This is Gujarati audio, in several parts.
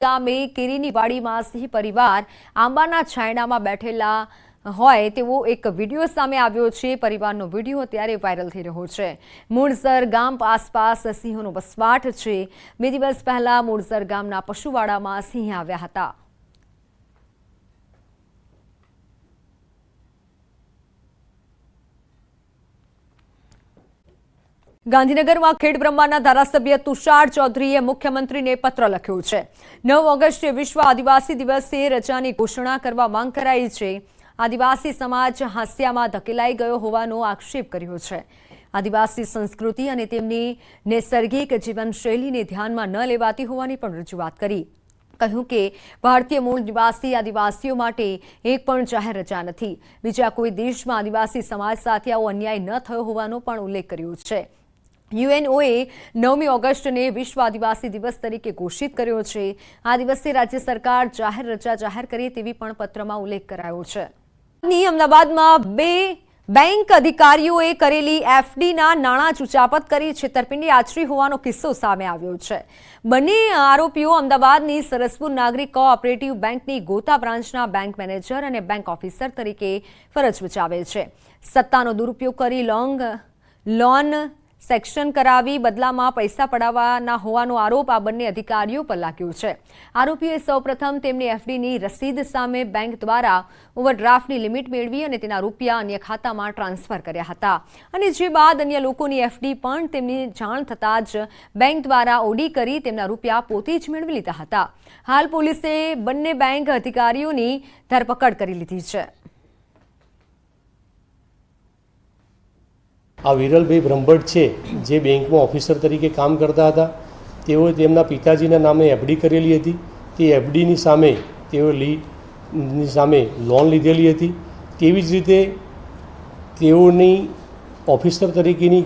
ગામે કેરીની વાડીમાં સિંહ પરિવાર આંબાના છાંયડામાં બેઠેલા હોય તેવો એક વિડીયો સામે આવ્યો છે। પરિવારનો વિડીયો અત્યારે વાયરલ થઈ રહ્યો છે। મૂળસર ગામ આસપાસ સિંહોનો વસવાટ છે। 2 દિવસ પહેલા મૂળસર ગામના પશુવાડામાં સિંહ આવ્યા હતા। ગાંધીનગરમાં ખેડબ્રહ્માના ધારાસભ્ય તુષાર ચૌધરીએ મુખ્યમંત્રીને પત્ર લખ્યો છે। 9 ઓગસ્ટે વિશ્વ આદિવાસી દિવસે રજાની ઘોષણા કરવા માંગ કરાઈ છે। આદિવાસી સમાજ હાસ્યામાં ધકેલાઈ ગયો હોવાનો આક્ષેપ કર્યો છે। આદિવાસી સંસ્કૃતિ અને તેમની નૈસર્ગિક જીવનશૈલીને ધ્યાનમાં ન લેવાતી હોવાની પણ રજૂઆત કરી। કહ્યું કે ભારતીય મૂળ નિવાસી આદિવાસીઓ માટે એક પણ જાહેર રજા નથી। બીજા કોઈ દેશમાં આદિવાસી સમાજ સાથે આવો અન્યાય ન થયો હોવાનો પણ ઉલ્લેખ કર્યો છે। યુએનઓએ 9મી ઓગસ્ટને વિશ્વ આદિવાસી દિવસ તરીકે ઘોષિત કર્યો છે। આ દિવસે રાજ્ય સરકાર જાહેર રજા જાહેર કરે તેવી પણ પત્રમાં ઉલ્લેખ કરાયો છે। અમદાવાદમાં 2 બેંક અધિકારીઓએ કરેલી એફડીના નાણાં ઉચાપત કરી છેતરપિંડી આચરી હોવાનો કિસ્સો સામે આવ્યો છે। બંને આરોપીઓ અમદાવાદની સરસપુર નાગરિક કોઓપરેટિવ બેંકની ગોતા બ્રાન્ચના બેંક મેનેજર અને બેંક ઓફિસર તરીકે ફરજ બજાવે છે। સત્તાનો દુરુપયોગ કરી લોન સેક્શન કરાવી બદલામાં પૈસા પડાવવાના હોવાનો આરોપ આ બંને અધિકારીઓ પર લાગ્યો છે। આરોપીઓએ સૌપ્રથમ તેમની એફડીની રસીદ સામે બેંક દ્વારા ઓવરડ્રાફ્ટની લિમિટ મેળવી અને તેના રૂપિયા અન્ય ખાતામાં ટ્રાન્સફર કર્યા હતા અને જે બાદ અન્ય લોકોની એફડી પણ તેમની જાણ થતાં જ બેંક દ્વારા ઓડી કરી તેમના રૂપિયા પોતે જ મેળવી લીધા હતા। હાલ પોલીસે બંને બેંક અધિકારીઓની ધરપકડ કરી લીધી છે। આ વિરલભાઈ બ્રહ્મભટ્ટ છે જે બેંકમાં ઓફિસર તરીકે કામ કરતા હતા। તેઓએ તેમના પિતાજીના નામે એફડી કરેલી હતી। તે એફડીની સામે તેઓની સામે લોન લીધેલી હતી। તેવી જ રીતે તેઓની ઓફિસર તરીકેની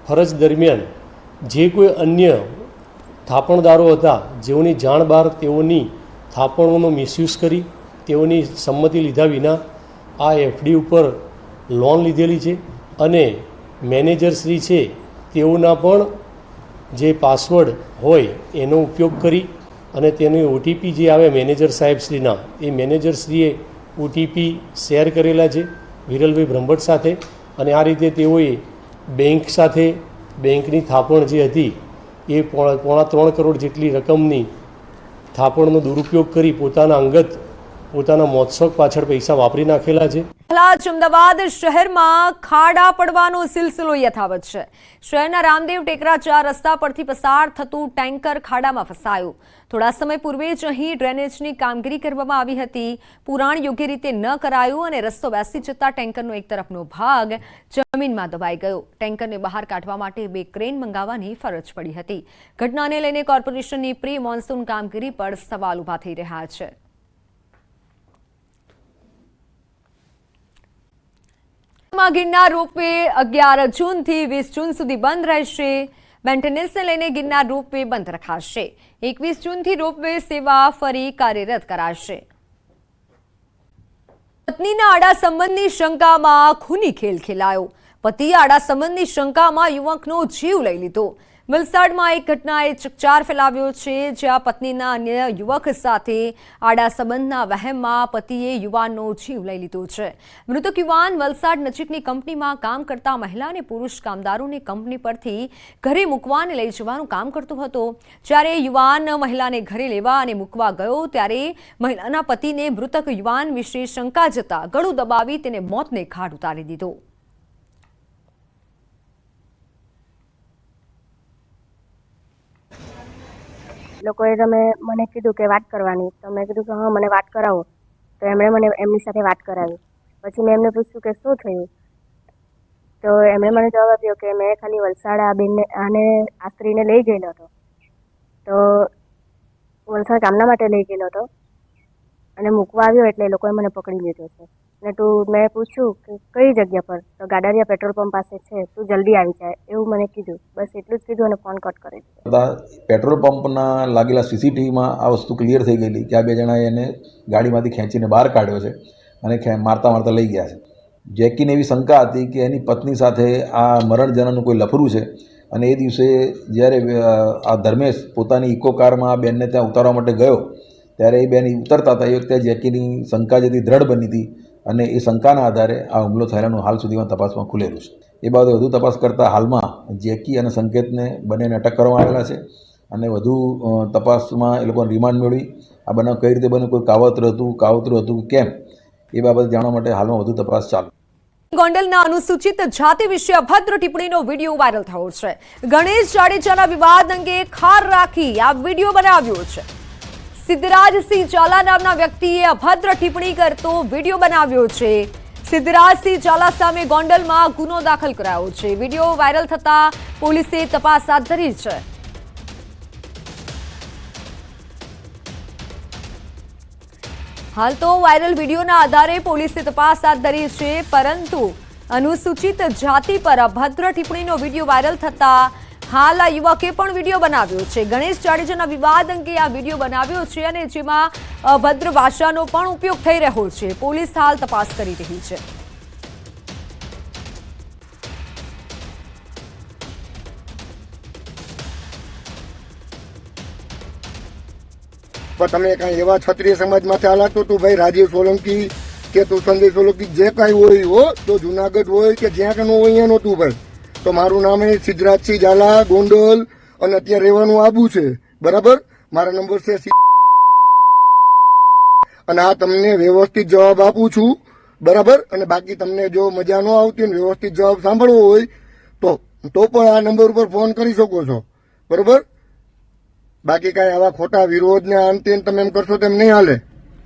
ફરજ દરમિયાન જે કોઈ અન્ય થાપણદારો હતા જેઓની જાણ બહાર તેઓની થાપણોનો મિસયુઝ કરી તેઓની સંમતિ લીધા વિના આ એફડી ઉપર લોન લીધેલી છે અને મેનેજરશ્રી છે તેઓના પણ જે પાસવર્ડ હોય એનો ઉપયોગ કરી અને તેની ઓટીપી જે આવે મેનેજર સાહેબશ્રીના એ મેનેજરશ્રીએ ઓટીપી શેર કરેલા છે વિરલભાઈ બ્રહ્મભટ્ટ સાથે અને આ રીતે તેઓએ બેંક સાથે બેંકની થાપણ જે હતી એ પોણા 3 કરોડ જેટલી રકમની થાપણનો દુરુપયોગ કરી પોતાના મોત્સોક પાછળ પૈસા વાપરી નાખેલા છે। અમદાવાદ શહેરમાં ખાડા પડવાનો સિલસિલો યથાવત છે। શહેરના રામદેવ ટેકરા 4 રસ્તા પરથી પસાર થતું ટેન્કર ખાડામાં ફસાયું। થોડા સમય પૂર્વે જ અહીં ડ્રેનેજની કામગીરી કરવામાં આવી હતી। પુરાણ યોગ્ય રીતે ન કરાયું અને રસ્તો બેસી જતા ટેન્કરનો એક તરફનો ભાગ જમીનમાં દબાઈ ગયો। ટેન્કરને બહાર કાઢવા માટે 2 ક્રેન મંગાવવાની ફરજ પડી હતી। ઘટનાને લઈને કોર્પોરેશનની પ્રી મોન્સૂન કામગીરી પર સવાલ ઉભા થઈ રહ્યા છે। ગિરનાર રોપવે 11 જૂનથી 20 જૂન સુધી બંધ રહેશે। મેન્ટેનન્સને લઈને ગિરનાર રોપવે બંધ રખાશે। 21 જૂનથી રોપવે સેવા ફરી કાર્યરત કરાશે। પત્નીના આડા સંબંધની શંકામાં ખૂની ખેલ ખેલાયો। પતિએ આડા સંબંધની શંકામાં યુવકનો જીવ લઈ લીધો। વલસાડમાં એક ઘટનાએ ચકચાર ફેલાવ્યો છે જ્યાં પત્નીના અન્ય યુવક સાથે આડા સંબંધના વહેમમાં પતિએ યુવાનનો જીવ લઈ લીધો છે। મૃતક યુવાન વલસાડ નજીકની કંપનીમાં કામ કરતા મહિલા અને પુરુષ કામદારોને કંપની પરથી ઘરે મૂકવાને લઈ જવાનું કામ કરતો હતો। જ્યારે યુવાન મહિલાને ઘરે લેવા અને મૂકવા ગયો ત્યારે મહિલાના પતિને મૃતક યુવાન વિશે શંકા જતા ગળું દબાવી તેને મોતને ઘાટ ઉતારી દીધો। લોકોએ મને કીધું કે વાત કરવાની તો મેં કીધું કે હા મને વાત કરાવો તો એમણે મને એમની સાથે વાત કરાવી। પછી મેં એમને પૂછ્યું કે શું થયું તો એમણે મને જવાબ આપ્યો કે મેં ખાલી વલસાડ આ સ્ત્રીને લઈ ગયેલો હતો તો વલસાડ કામના માટે લઈ ગયેલો હતો અને મૂકવા આવ્યો એટલે એ લોકોએ મને પકડી લીધો છે ને મેં પૂછ્યું કે કઈ જગ્યા પર તો ગાડારિયા પેટ્રોલ પંપ પાસે છે તું જલ્દી આવી જાય એવું મને કીધું। બસ એટલું જ કીધું અને ફોન કટ કરી દીધો। પેટ્રોલ પંપના લાગેલા સીસીટીવીમાં આ વસ્તુ ક્લિયર થઈ ગયેલી કે આ 2 જણાએ એને ગાડીમાંથી ખેંચીને બહાર કાઢ્યો છે અને મારતા લઈ ગયા છે। જેકીને એવી શંકા હતી કે એની પત્ની સાથે આ મરણ જનાનું કોઈ લફરું છે અને એ દિવસે જ્યારે આ ધર્મેશ પોતાની ઇકો કારમાં આ બેનને ત્યાં ઉતારવા માટે ગયો ત્યારે એ બેન ઉતરતા હતા એ વખતે જેકીની શંકા જે હતી દ્રઢ બની હતી અને એ શંકાના આધારે આ હુમલો થયેલાનું હાલ સુધીમાં તપાસમાં ખુલેલું છે. એ બાબતે વધુ તપાસ કરતાં હાલમાં જેકી અને સંકેતને બંનેને અટક કરવામાં આવેલા છે અને વધુ તપાસમાં એ લોકોને રિમાન્ડ મેળવી આ બનાવ કઈ રીતે બન્યો, કોઈ કાવતરું હતું કેમ એ બાબતે જાણવા માટે હાલમાં વધુ તપાસ ચાલુ. ગોંડલના અનુસૂચિત જાતિ વિશે અભદ્ર ટિપ્પણીનો વિડીયો વાયરલ થયો છે. ગણેશ જાડેજાના વિવાદ અંગે ખાર રાખી આ વિડીયો બનાવ્યો છે. સિદ્ધરાજસિંહ ઝાલા નામના વ્યક્તિએ અભદ્ર ટિપ્પણી કરતો વિડીયો બનાવ્યો છે. સિદ્ધરાજસિંહ ઝાલા સામે ગોંડલમાં ગુનો દાખલ કરાયો છે. વિડીયો વાયરલ થતા પોલીસે તપાસ હાથ ધરી છે. હાલ તો વાયરલ વિડીયોના આધારે પોલીસે તપાસ હાથ ધરી છે, પરંતુ અનુસૂચિત જાતિ પર અભદ્ર ટિપ્પણીનો વિડીયો વાયરલ થતા હાલ આ યુવકે પણ વિડીયો બનાવ્યો છે. ગણેશ જાડેજાના વિવાદ અંગે આ વિડીયો બનાવ્યો છે અને જેમાં અભદ્ર ભાષાનો પણ ઉપયોગ થઈ રહ્યો છે. પોલીસ હાલ તપાસ કરી રહી છે. પણ તમે કઈ એવા ક્ષત્રિય સમાજમાંથી હાલાતો તું ભાઈ રાજીવ સોલંકી કે તું સંજય સોલંકી જે કાંઈ હોય હો તો જુનાગઢ હોય કે જ્યાં કે ન હોય અહીંયા નહોતું ભાઈ. તો મારું નામ એ સિદ્ધરાજસિંહ ઝાલા, ગોંડલ, અને અત્યારે રહેવાનું આબુ છે, બરાબર. મારા નંબર છે અને આ તમને વ્યવસ્થિત જવાબ આપું છું, બરાબર. અને બાકી તમને જો મજા ન આવતી ને વ્યવસ્થિત જવાબ સાંભળવો હોય તો પણ આ નંબર ઉપર ફોન કરી શકો છો, બરોબર. બાકી કઈ આવા ખોટા વિરોધ ને અંતે તમે એમ કરશો તેમ નહીં હાલે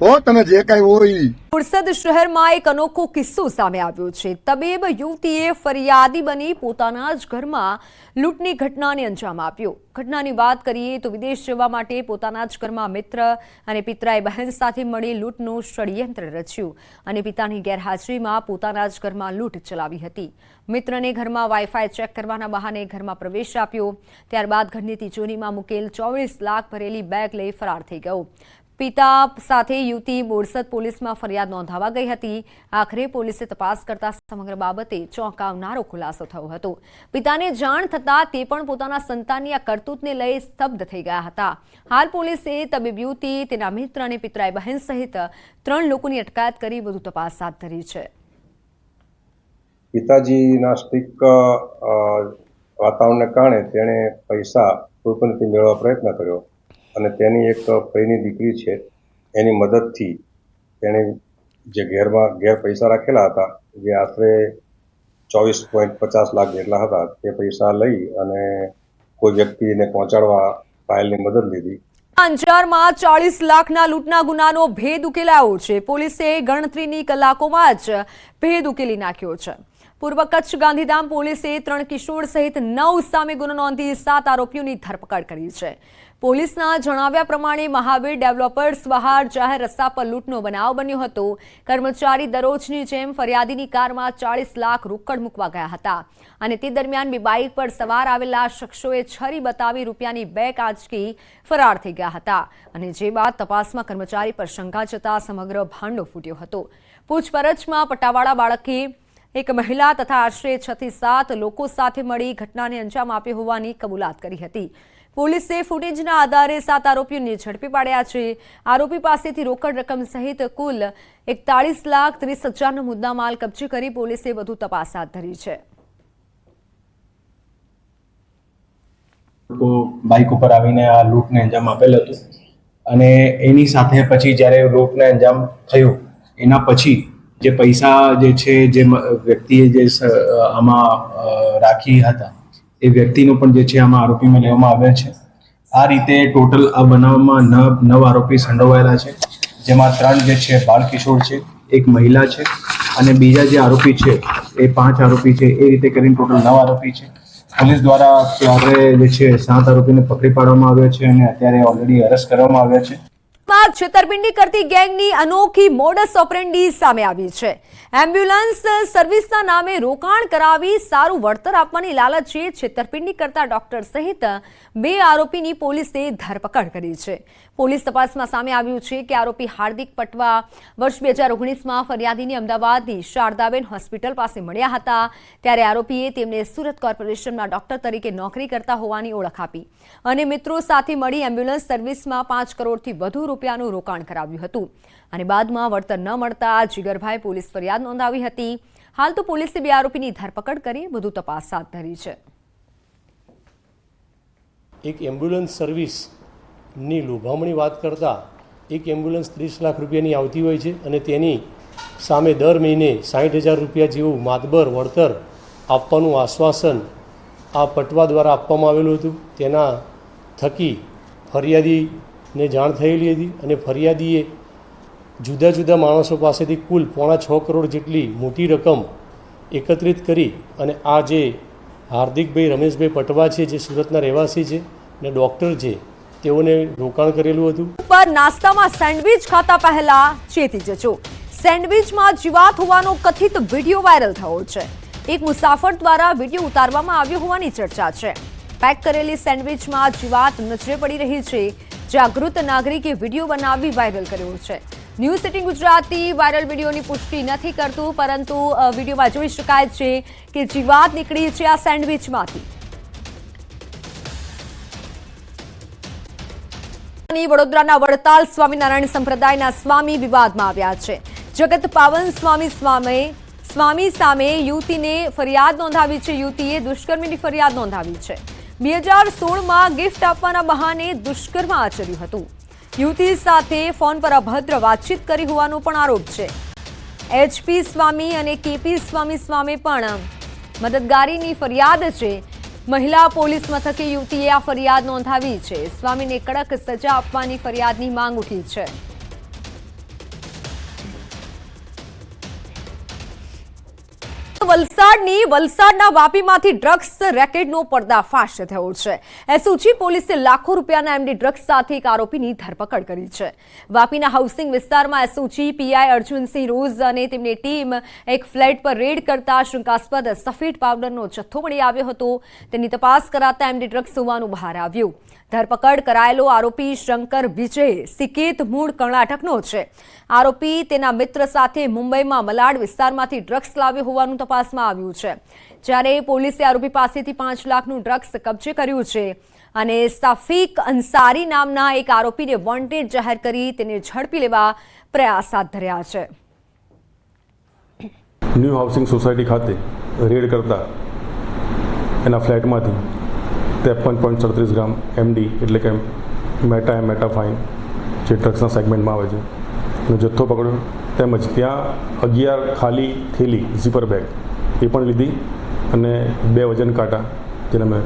હો. તમે જે કઈ હોય. બોરસદ શહેરમાં એક અનોખો કિસ્સો સામે આવ્યો છે. તબીબ યુવતીએ ફરિયાદી બની પોતાના જ ઘરમાં લૂંટની ઘટનાને અંજામ આપ્યો. ઘટનાની વાત કરીએ તો વિદેશ જવા માટે પોતાના જ ઘરમાં મિત્ર અને પિતરાએ બહેન સાથે મળી લૂંટનું ષડયંત્ર રચ્યું અને પિતાની ગેરહાજરીમાં પોતાના જ ઘરમાં લૂંટ ચલાવી હતી. મિત્રને ઘરમાં વાઈફાઈ ચેક કરવાના બહાને ઘરમાં પ્રવેશ આપ્યો. ત્યારબાદ ઘરની તિજોરીમાં મૂકેલ 24 લાખ ભરેલી બેગ લઈ ફરાર થઈ ગયો. પિતા સાથે યુવતી બોરસદ પોલીસમાં ફરિયાદ નોંધાવા ગઈ હતી. આખરે પોલીસે તપાસ કરતા સમગ્ર બાબતે ચોંકાવનારો ખુલાસો થયો હતો. પિતાને જાણ થતાં તે પણ પોતાના સંતાનની આ કરતૂતને લઈ સ્તબ્ધ થઈ ગયા હતા. હાલ પોલીસે તબીબ યુવતી, તેના મિત્ર અને પિતરાઈ બહેન સહિત 3 લોકોની અટકાયત કરી વધુ તપાસ હાથ ધરી છે. પિતાજીના સ્ટ્રિક્ટ વાતાવરણને કારણે તેણે પૈસા કોઈ પણ રીતે મેળવવા પ્રયત્ન કર્યો અને તેની એક ફઈની દીકરી છે એની મદદથી તેણે જે ઘેર પૈસા રાખેલા હતા જે આશરે 24.50 લાખ જેટલા હતા તે પૈસા લઈ અને કોઈ વ્યક્તિને પહોંચાડવા પાયલની મદદ લીધી. અંજારમાં 40 લાખના લૂંટના ગુનાનો ભેદ ઉકેલાયો છે. પોલીસે ગણતરીની કલાકોમાં જ ભેદ ઉકેલી નાખ્યો છે. પૂર્વ કચ્છ ગાંધીધામ પોલીસે 3 કિશોર સહિત 9 સામે ગુનો નોંધી 7 આરોપીઓની ધરપકડ કરી છે. પોલીસના જણાવ્યા પ્રમાણે મહાવીર ડેવલપર્સ બહાર જાહેર રસ્તા પર લૂંટનો બનાવ બન્યો હતો. કર્મચારી દરરોજની જેમ ફરિયાદીની કારમાં 40 લાખ રોકડ મૂકવા ગયા હતા અને તે દરમિયાન બાઇક પર સવાર આવેલા શખ્સોએ છરી બતાવી રૂપિયાની બેગ આંચકી ફરાર થઈ ગયા હતા અને જે બાદ તપાસમાં કર્મચારી પર શંકા જતા સમગ્ર ભાંડો ફૂટ્યો હતો. પૂછપરછમાં પટ્ટાવાળા બાળકે એક મહિલા તથા આશરે 6 થી 7 લોકો સાથે મળી ઘટનાને અંજામ આપ્યો હોવાની કબૂલાત કરી હતી. પોલીસે ફૂટેજના આધારે 7 આરોપીઓને ઝડપી પાડ્યા છે. આરોપી પાસેથી રોકડ રકમ સહિત કુલ 41,30,000નો મુદ્દામાલ કબજે કરી પોલીસે વધુ તપાસ હાથ ધરી છે. બાઇક ઉપર આવીને આ લૂંટને અંજામ આપેલ હતું અને એની સાથે પછી જ્યારે લૂંટને અંજામ થયું એના પછી જે પૈસા જે છે જે વ્યક્તિએ જે આમાં રાખી હતા એ વ્યક્તિનો પણ જે છે આમાં આરોપીમાં લેવામાં આવ્યો છે. આ રીતે ટોટલ આ બનાવમાં 9 આરોપી સંડોવાયેલા છે, જેમાં 3 જે છે બાળ કિશોર છે, 1 મહિલા છે અને બીજા જે આરોપી છે એ 5 આરોપી છે. એ રીતે કરીને ટોટલ 9 આરોપી છે. પોલીસ દ્વારા અત્યારે જે છે 7 આરોપીને પકડી પાડવામાં આવ્યો છે અને અત્યારે ઓલરેડી અરેસ્ટ કરવામાં આવ્યા છે. છેતરપિંડી કરતી ગેંગની અનોખી મોડસ ઓપરેન્ડી સામે આવી છે. એમ્બ્યુલન્સ સર્વિસના નામે રોકાણ કરાવી સારું વળતર આપવાની લાલચે છેતરપિંડી કરતા ડોક્ટર સહિત 2 આરોપીની પોલીસે ધરપકડ કરી છે. પોલીસ તપાસમાં સામે આવ્યું છે કે આરોપી હાર્દિક પટવા વર્ષ 2019માં ફરિયાદીને અમદાવાદની શારદાબેન હોસ્પિટલ પાસે મળ્યા હતા, ત્યારે આરોપીએ તેમને સુરત કોર્પોરેશનમાં ડોક્ટર તરીકે નોકરી કરતા હોવાની ઓળખ આપી અને મિત્રો સાથે મળી એમ્બ્યુલન્સ સર્વિસમાં 5 કરોડથી વધુ રૂપિયાનું રોકાણ કરાવ્યું હતું અને બાદમાં વળતર ન મળતા જીગરભાઈ પોલીસ ફરિયાદ નોંધાવી હતી. હાલ તો પોલીસે 2 આરોપીની ધરપકડ કરી વધુ તપાસ હાથ ધરી છે. એક એમ્બ્યુલન્સ સર્વિસની લોભામણી વાત કરતાં એક એમ્બ્યુલન્સ 30 લાખ રૂપિયાની આવતી હોય છે અને તેની સામે દર મહિને 60,000 રૂપિયા જેવું માતબર વળતર આપવાનું આશ્વાસન આ પટવા દ્વારા આપવામાં આવેલું હતું. તેના થકી ફરિયાદીને જાણ થયેલી હતી અને ફરિયાદીએ જુદા જુદા માણસો પાસેથી કુલ 6.5 કરોડ જેટલી મોટી રકમ એકત્રિત કરી અને આ જે હાર્દિકભાઈ રમેશભાઈ પટવા છે, જે સુરતના રહેવાસી છે અને ડૉક્ટર છે, તેઓને રોકાણ કરેલું હતું. પર નાસ્તામાં સેન્ડવિચ ખાતા પહેલા ચેતી જજો. સેન્ડવિચમાં જીવાત હોવાનો કથિત વિડીયો વાયરલ થયો છે. એક મુસાફર દ્વારા વિડીયો ઉતારવામાં આવ્યો હોવાની ચર્ચા છે. પેક કરેલી સેન્ડવિચમાં જીવાત નજરે પડી રહી છે. જાગૃત નાગરિકે વિડીયો બનાવી વાયરલ કર્યો છે. ન્યૂઝ 18 ગુજરાતી વાયરલ વિડીયોની પુષ્ટિ નથી કરતું, પરંતુ વિડીયોમાં જોઈ શકાય છે કે જીવાત નીકળી છે આ સેન્ડવિચમાંથી. વડોદરાના વડતાલ સ્વામિનારાયણ સંપ્રદાયના સ્વામી વિવાદમાં આવ્યા છે. જગત પાવન સ્વામી સામે યુવતીને ફરિયાદ નોંધાવી છે. યુવતીએ દુષ્કર્મની ફરિયાદ નોંધાવી છે. 2016માં ગિફ્ટ આપવાના બહાને દુષ્કર્મ આચર્યું હતું. યુવતી સાથે ફોન પર અભદ્ર વાતચીત કરી હોવાનો પણ આરોપ છે. HP સ્વામી અને KP સ્વામી સામે પણ મદદગારીની ફરિયાદ છે. મહિલા પોલીસ મથકે યુવતીએ આ ફરિયાદ નોંધાવી છે. સ્વામીને કડક સજા આપવાની ફરિયાદની માંગ ઉઠી છે. વલસાડના વાપીમાંથી ડ્રગ્સ રેકેટનો પર્દાફાશ થયો છે. એસઓજી પોલીસે લાખો રૂપિયાના એમડી ડ્રગ્સ સાથે એક આરોપીની ધરપકડ કરી છે. વાપીના હાઉસિંગ વિસ્તારમાં એસઓજી પીઆઈ અર્જુનસિંહ રોઝ અને તેમની ટીમ એક ફ્લેટ પર રેડ કરતા શંકાસ્પદ સફેદ પાવડરનો જથ્થો મળી આવ્યો હતો. તેની તપાસ કરાતા એમડી ડ્રગ્સ હોવાનું બહાર આવ્યું. ધરપકડ કરાયેલો આરોપી શંકર વિજય સિકેત મૂળ કર્ણાટકનો છે. આરોપી તેના મિત્ર સાથે મુંબઈમાં મલાડ વિસ્તારમાંથી ડ્રગ્સ લાવ્યો હોવાનું તપાસમાં આવ્યું છે. જ્યારે પોલીસે આરોપી પાસેથી 5 લાખનું ડ્રગ્સ કબજે કર્યું છે અને સફીક અંસારી નામના એક આરોપીને વોન્ટેડ જાહેર કરી તેને ઝડપી લેવા પ્રયાસ હાથ ધર્યા છે. ન્યૂ હાઉસિંગ સોસાયટી ખાતે રેડ કરતા એના ફ્લેટમાંથી 53.37 ગ્રામ MD એટલે કે મેટાફાઇન જે ડ્રગ્સના સેગમેન્ટમાં આવે છે નો જથ્થો પકડ્યો. તેમજ ત્યાં 11 ખાલી થેલી ઝીપર બેગ એ પણ લીધી અને 2 વજન કાંટા જેને મેં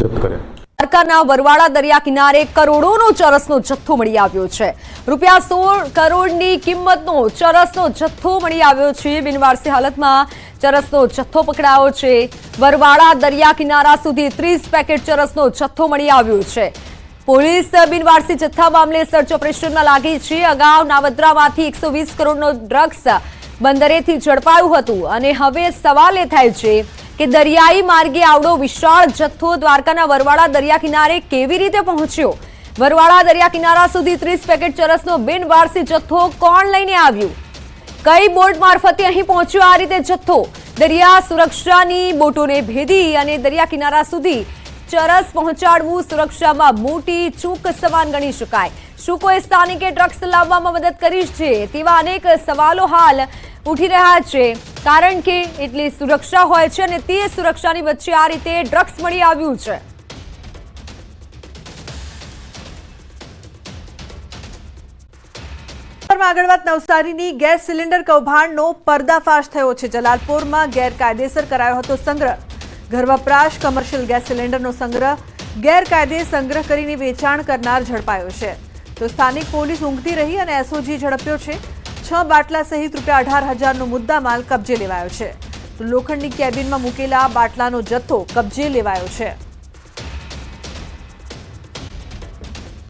જપ્ત કર્યા. દ્વારકાના વરવાડા દરિયા કિનારે કરોડોનો ચરસનો જથ્થો મળી આવ્યો છે. રૂપિયા 16 કરોડની કિંમતનો ચરસનો જથ્થો મળી આવ્યો છે. બિનવારસી હાલતમાં ચરસનો જથ્થો પકડાયો છે. વરવાડા દરિયા કિનારા સુધી 30 પેકેટ ચરસનો જથ્થો મળી આવ્યો છે. પોલીસ બિનવારસી જથ્થા મામલે સર્ચ ઓપરેશનમાં લાગી છે. અગાઉ નાવદ્રામાંથી 120 કરોડનો ડ્રગ્સ બંદરેથી ઝડપાયું હતું અને હવે સવાલ એ થાય છે કે દરિયાઈ માર્ગે આવડો વિશાળ જથ્થો દ્વારકાના વરવાડા દરિયા કિનારે કેવી રીતે પહોંચ્યો? વરવાડા દરિયા કિનારા સુધી 30 પેકેટ ચરસનો બિનવારસી જથ્થો કોણ લઈને આવ્યું? કઈ બોટ મારફતે અહીં પહોંચ્યો આ રીતે જથ્થો? દરિયા સુરક્ષાની બોટોને ભેદી અને દરિયા કિનારા સુધી ચરસ પહોંચાડવું સુરક્ષામાં મોટી ચૂક સમાન ગણી શકાય. શું કોઈ સ્થાનિકે ડ્રગ્સ લાવવામાં મદદ કરી છે? તેવા અનેક સવાલો હાલ ઉઠી રહ્યા છે, કારણ કે એટલી સુરક્ષા હોય છે અને તે સુરક્ષાની વચ્ચે આ રીતે ડ્રગ્સ મળી આવ્યું છે. આગળ વાત નવસારીની ગેસ સિલિન્ડર કૌભાંડનો પર્દાફાશ થયો છે. જલાલપોરમાં ગેરકાયદેસર કરાયો હતો સંગ્રહ. ઘર વપરાશ કમર્શિયલ ગેસ સિલિન્ડરનો સંગ્રહ ગેરકાયદે સંગ્રહ કરીને વેચાણ કરનાર ઝડપાયો છે. તો સ્થાનિક પોલીસ ઊંઘતી રહી અને એસઓજી ઝડપ્યો છે. 6 બાટલા સહિત રૂપિયા 18,000નો મુદ્દામાલ કબજે લેવાયો છે. તો લોખંડની કેબિનમાં મૂકેલા બાટલાનો જથ્થો કબજે લેવાયો છે.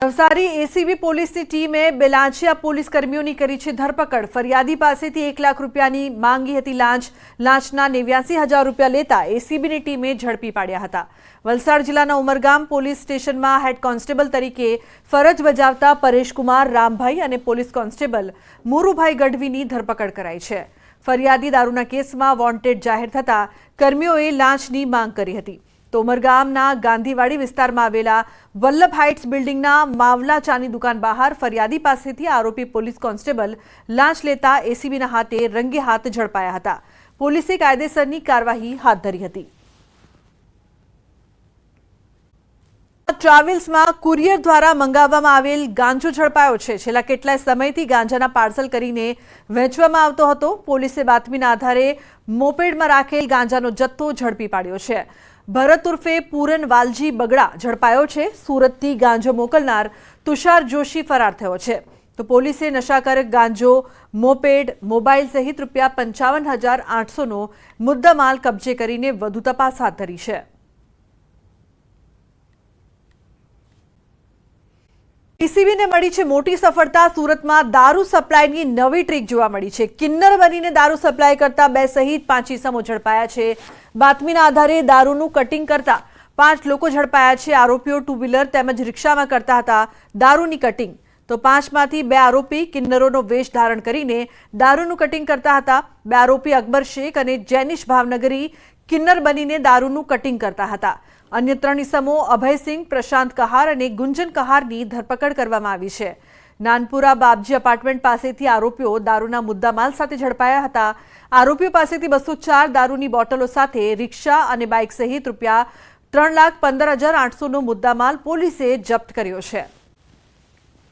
નવસારી એસીબી પોલીસની ટીમે બે લાંચિયા પોલીસ કર્મીઓની કરી છે ધરપકડ. ફરિયાદી પાસેથી 1 લાખ રૂપિયાની માંગી હતી લાંચના 89,000 રૂપિયા લેતા એસીબીની ટીમે ઝડપી પાડ્યા હતા. વલસાડ જિલ્લાના ઉમરગામ પોલીસ સ્ટેશનમાં હેડ કોન્સ્ટેબલ તરીકે ફરજ બજાવતા પરેશકુમાર રામભાઈ અને પોલીસ કોન્સ્ટેબલ મુરુભાઈ ગઢવીની ધરપકડ કરાઈ છે. ફરિયાદી દારૂના કેસમાં વોન્ટેડ જાહેર થતા કર્મીઓએ લાંચની માંગ કરી હતી. તો ઉમરગામના ગાંધીવાડી વિસ્તારમાં આવેલા વલ્લભ હાઇટ્સ બિલ્ડિંગના માવલા ચાની દુકાન બહાર ફરિયાદી પાસેથી આરોપી પોલીસ કોન્સ્ટેબલ લાંચ લેતા એસીબીના હાથે રંગે હાથ ઝડપાયા હતા. પોલીસે કાયદેસરની કાર્યવાહી હાથ ધરી હતી. ટ્રાવેલ્સમાં કુરિયર દ્વારા મંગાવવામાં આવેલ ગાંજો ઝડપાયો છે. છેલ્લા કેટલાય સમયથી ગાંજાના પાર્સલ કરીને વેચવામાં આવતો હતો. પોલીસે બાતમીના આધારે મોપેડમાં રાખેલ ગાંજાનો જથ્થો ઝડપી પાડ્યો છે. ભરત ઉર્ફે પૂરન વાલજી બગડા ઝડપાયો છે. સુરતથી ગાંજો મોકલનાર તુષાર જોશી ફરાર થયો છે. તો પોલીસે નશાકારક ગાંજો, મોપેડ, મોબાઈલ સહિત ₹55,800નો મુદ્દામાલ કબજે કરીને વધુ તપાસ હાથ ધરી છે. એસીબીને મળી છે મોટી સફળતા. સુરતમાં દારૂ સપ્લાયની નવી ટ્રીક જોવા મળી છે. કિન્નર બનીને દારૂ સપ્લાય કરતા 2 સહિત 5 ઇસમો ઝડપાયા છે. બાતમીના આધારે દારૂનું કટિંગ કરતા 5 લોકો ઝડપાયા છે. આરોપીઓ 2 વ્હીલર તેમજ રિક્ષામાં કરતા હતા દારૂની કટિંગ. તો 5માંથી 2 આરોપી કિન્નરોનો વેશ ધારણ કરીને દારૂનું કટિંગ કરતા હતા. 2 આરોપી અકબર શેખ અને જેનિશ ભાવનગરી કિન્નર બનીને દારૂનું કટિંગ કરતા હતા. અન્ય 3 ઇસમો અભયસિંહ, પ્રશાંત કહાર અને ગુંજન કહારની ધરપકડ કરવામાં આવી છે. નાનપુરા બાપજી એપાર્ટમેન્ટ પાસેથી આરોપીઓ દારૂના મુદ્દામાલ સાથે ઝડપાયા હતા. આરોપીઓ પાસેથી 204 દારૂની બોટલો સાથે રિક્ષા અને બાઇક સહિત ₹3,15,800નો મુદ્દામાલ પોલીસે જપ્ત કર્યો છે.